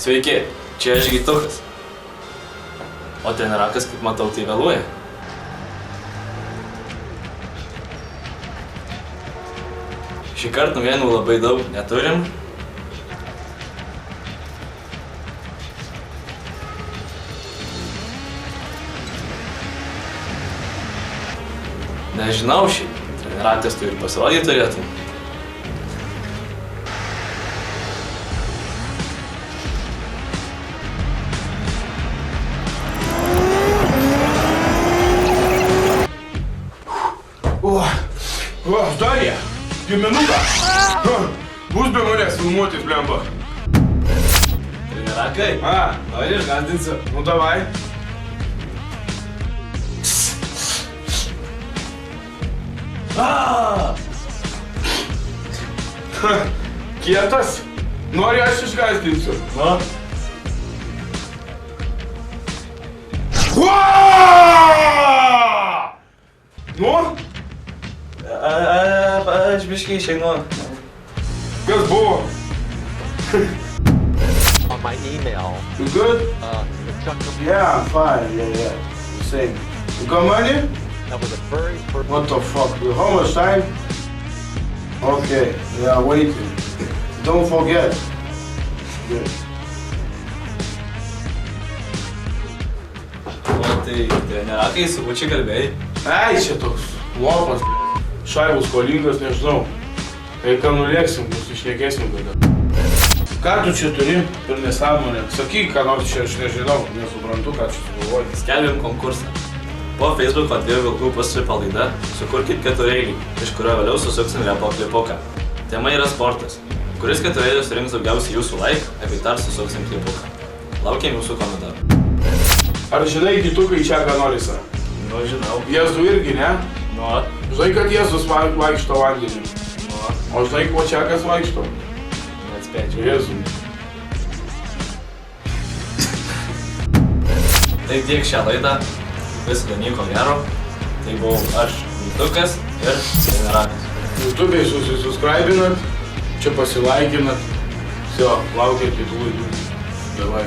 Sveiki, čia aš Gytukas. O trenirakas, kaip matau, tai vėluoja. Šį kartą naujienų labai daug neturim. Nežinau, šį trenirakas tu ir pasirodyti turėtum. Darija, piemenuką. Bus be manęs filmuotis, blemba. Trenirakai? Nori išgąsdinsiu? Nu, davai. Kietas? Nori aš išgąsdinsiu? Nu? Nu? Aš biškai išeinu. Kas buvo? On my email. You good? Yeah, I'm fine. Yeah. You same. You got money? That was the very first. What the fuck? How much time? Okay. Yeah, waiting. Don't forget. Good. O tai trenirakai su kuo čia kalbėjai? Ai, čia toks lopas, šaibus skolingas, nežinau. Tai ką nulėksim, nusišnekėsim tada. Ką tu čia turi per nesąmonę? Sakyk, ką nors čia, aš nežinau, nesuprantu, ką čia sugalvoji. Skelbėm konkursą. Po Facebooko Dviejų vilkų puslapio laida sukurkit ketureilį, iš kurio vėliau susuksim repo klipuką. Tema yra sportas. Kuris ketureilis surinks daugiausiai jūsų like, apie dar susuksim klipuką. Laukiam jūsų komentarų. Ar žinai, Gytukai, čia ką nori yra? Nu, žinau. Jėzų irgi, ne? Nu. Žinai, kad Jėzus vaikšto vandeniu. Nu. O žinai, kuo čia kas vaikšto? Neatspėčiau. Jėzų. Tai tiek šią laidą. Visada nieko gero. Tai buvau aš, Gytukas ir trenirakas. YouTube'ai susisubscribinat, čia pasilaikinat. Vsio, laukiat kitų laidų. Davai.